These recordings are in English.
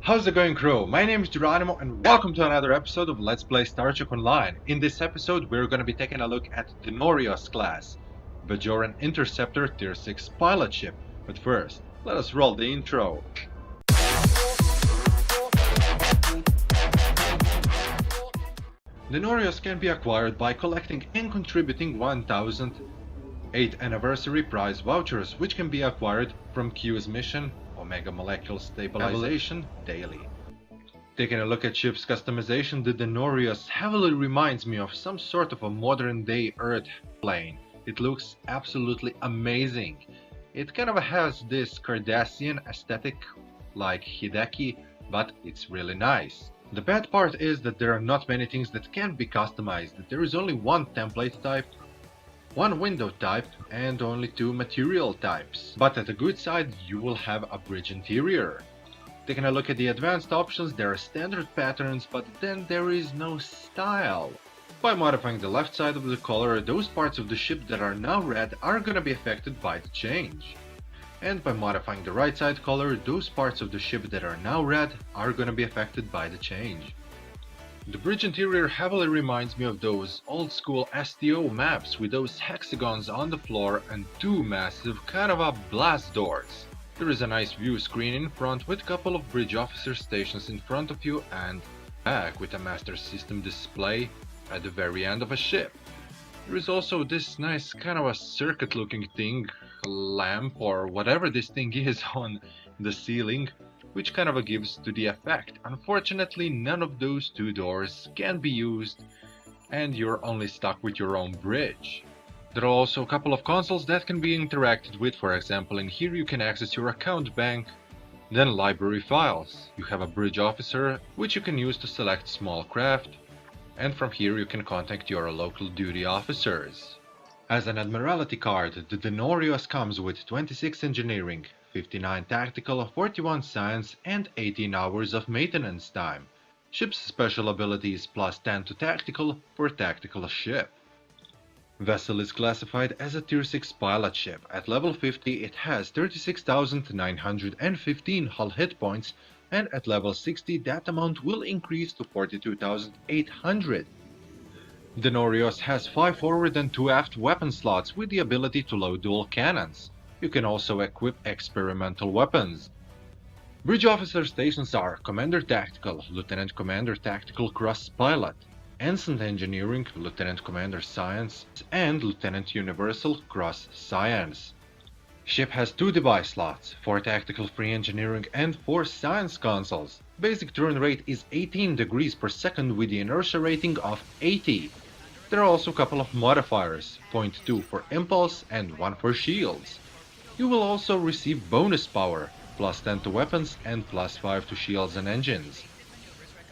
How's it going, crew? My name is Geronimo and welcome to another episode of Let's Play Starship Online. In this episode we're going to be taking a look at Denorios class, Bajoran Interceptor Tier 6 pilot ship. But first, let us roll the intro. Denorios can be acquired by collecting and contributing 1000 8th anniversary prize vouchers, which can be acquired from Q's mission Omega Molecule Stabilization daily. Taking a look at ship's customization, the Denorios heavily reminds me of some sort of a modern day Earth plane. It looks absolutely amazing. It kind of has this Cardassian aesthetic like Hideki, but it's really nice. The bad part is that there are not many things that can be customized. There is only one template type, one window type, and only two material types. But at the good side, you will have a bridge interior. Taking a look at the advanced options, there are standard patterns, but then there is no style. By modifying the left side of the color, those parts of the ship that are now red are gonna be affected by the change. And by modifying the right side color, those parts of the ship that are now red are gonna be affected by the change. The bridge interior heavily reminds me of those old school STO maps with those hexagons on the floor and two massive kind of a blast doors. There is a nice view screen in front with a couple of bridge officer stations in front of you and back with a master system display at the very end of a ship. There is also this nice kind of a circuit looking thing, lamp or whatever this thing is on the ceiling, which kind of gives to the effect. Unfortunately, none of those two doors can be used and you're only stuck with your own bridge. There are also a couple of consoles that can be interacted with. For example, in here you can access your account bank, then library files. You have a bridge officer, which you can use to select small craft, and from here you can contact your local duty officers. As an Admiralty card, the Denorios comes with 26 engineering, 59 tactical, 41 science, and 18 hours of maintenance time. Ship's special abilities plus 10 to tactical for tactical ship. Vessel is classified as a Tier 6 pilot ship. At level 50 it has 36,915 hull hit points, and at level 60 that amount will increase to 42,800. Denorios has 5 forward and 2 aft weapon slots with the ability to load dual cannons. You can also equip experimental weapons. Bridge officer stations are Commander Tactical, Lieutenant Commander Tactical Cross Pilot, Ensign Engineering, Lieutenant Commander Science, and Lieutenant Universal Cross Science. Ship has 2 device slots, 4 Tactical Free Engineering and 4 Science consoles. Basic turn rate is 18 degrees per second with the inertia rating of 80. There are also a couple of modifiers, 0.2 for impulse and 1 for shields. You will also receive bonus power, plus 10 to weapons and plus 5 to shields and engines.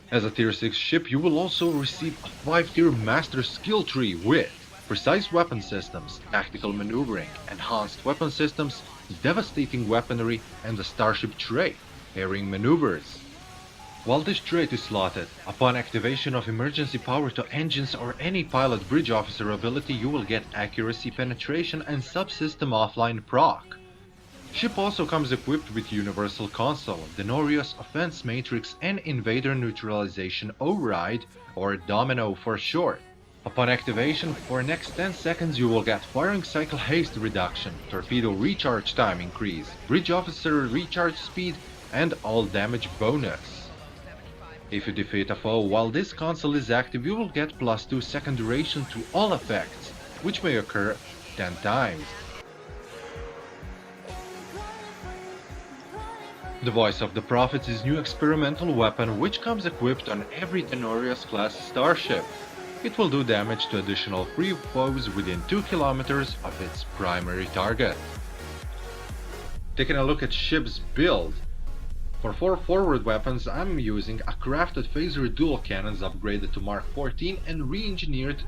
As a Tier 6 ship, you will also receive a 5-tier master skill tree with precise weapon systems, tactical maneuvering, enhanced weapon systems, devastating weaponry, and the starship trait, airing maneuvers. While this trait is slotted, upon activation of emergency power to engines or any pilot bridge officer ability, you will get accuracy penetration and subsystem offline proc. Ship also comes equipped with Universal Console, Denorios Offense Matrix, and Invader Neutralization Override, or Domino for short. Upon activation, for next 10 seconds you will get firing cycle haste reduction, torpedo recharge time increase, bridge officer recharge speed, and all damage bonus. If you defeat a foe while this console is active, you will get plus 2 second duration to all effects, which may occur 10 times. The Voice of the Prophets is new experimental weapon which comes equipped on every Denorios class starship. It will do damage to additional free foes within 2 kilometers of its primary target. Taking a look at ship's build. For 4 forward weapons, I'm using a crafted phaser dual cannons upgraded to Mark 14 and re-engineered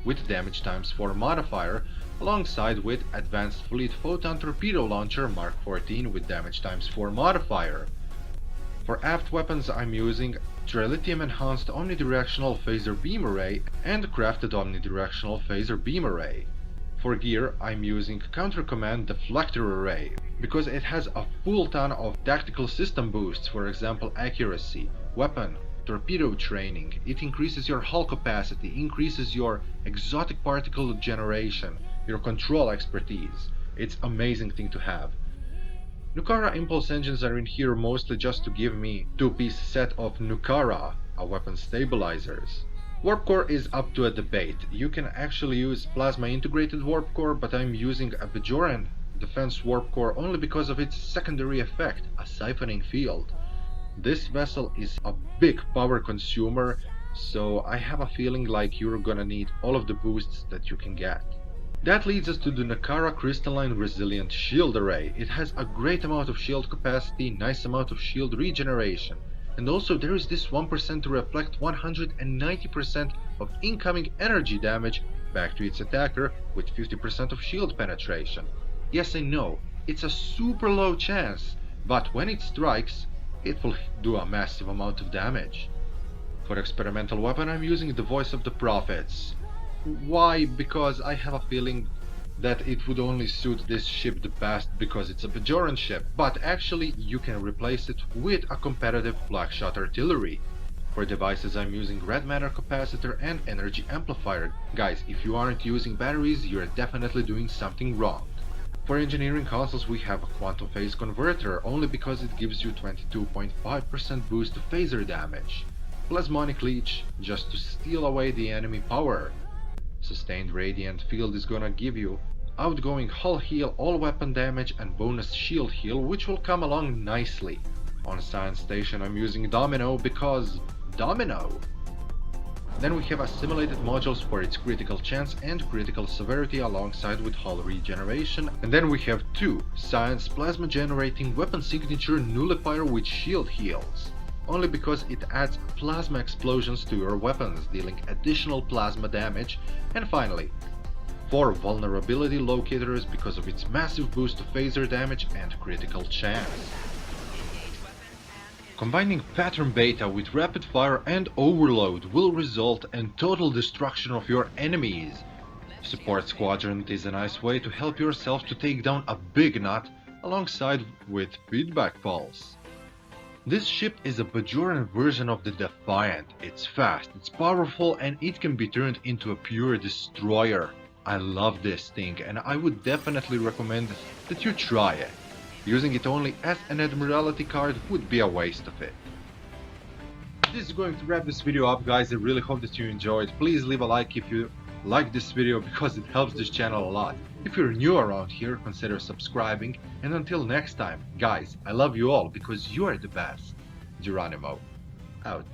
with damage times 4 modifier, alongside with advanced fleet photon torpedo launcher Mark 14 with damage times 4 modifier. For aft weapons, I'm using Trilithium enhanced omnidirectional phaser beam array and crafted omnidirectional phaser beam array. For gear, I'm using Counter Command Deflector Array, because it has a full ton of tactical system boosts, for example accuracy, weapon, torpedo training. It increases your hull capacity, increases your exotic particle generation, your control expertise. It's amazing thing to have. Nukara impulse engines are in here mostly just to give me two-piece set of Nukara, weapon stabilizers. Warp core is up to a debate. You can actually use plasma integrated warp core, but I'm using a Bajoran defense warp core only because of its secondary effect, a siphoning field. This vessel is a big power consumer, so I have a feeling like you're gonna need all of the boosts that you can get. That leads us to the Nukara Crystalline Resilient Shield Array. It has a great amount of shield capacity, nice amount of shield regeneration. And also there is this 1% to reflect 190% of incoming energy damage back to its attacker with 50% of shield penetration. Yes, I know, it's a super low chance, but when it strikes, it will do a massive amount of damage. For experimental weapon, I'm using the Voice of the Prophets. Why? Because I have a feeling that it would only suit this ship the best because it's a Bajoran ship, but actually you can replace it with a competitive Blackshot artillery. For devices I'm using Red Matter Capacitor and Energy Amplifier. Guys, if you aren't using batteries, you're definitely doing something wrong. For engineering consoles we have a Quantum Phase Converter, only because it gives you 22.5% boost to phaser damage. Plasmonic Leech, just to steal away the enemy power. Sustained Radiant Field is gonna give you outgoing hull heal, all weapon damage and bonus shield heal, which will come along nicely. On Science Station I'm using Domino because Domino. Then we have assimilated modules for its critical chance and critical severity alongside with hull regeneration. And then we have two Science Plasma Generating Weapon Signature Nullifier with shield heals. Only because it adds plasma explosions to your weapons, dealing additional plasma damage. And finally, 4 vulnerability locators because of its massive boost to phaser damage and critical chance. Combining Pattern Beta with Rapid Fire and Overload will result in total destruction of your enemies. Support Squadron is a nice way to help yourself to take down a big nut alongside with Feedback Pulse. This ship is a Bajoran version of the Defiant. It's fast, it's powerful, and it can be turned into a pure destroyer. I love this thing and I would definitely recommend that you try it. Using it only as an Admiralty card would be a waste of it. This is going to wrap this video up, guys. I really hope that you enjoyed. Please leave a like if you like this video because it helps this channel a lot. If you're new around here, consider subscribing, and until next time, guys, I love you all because you are the best. Geronimo, out.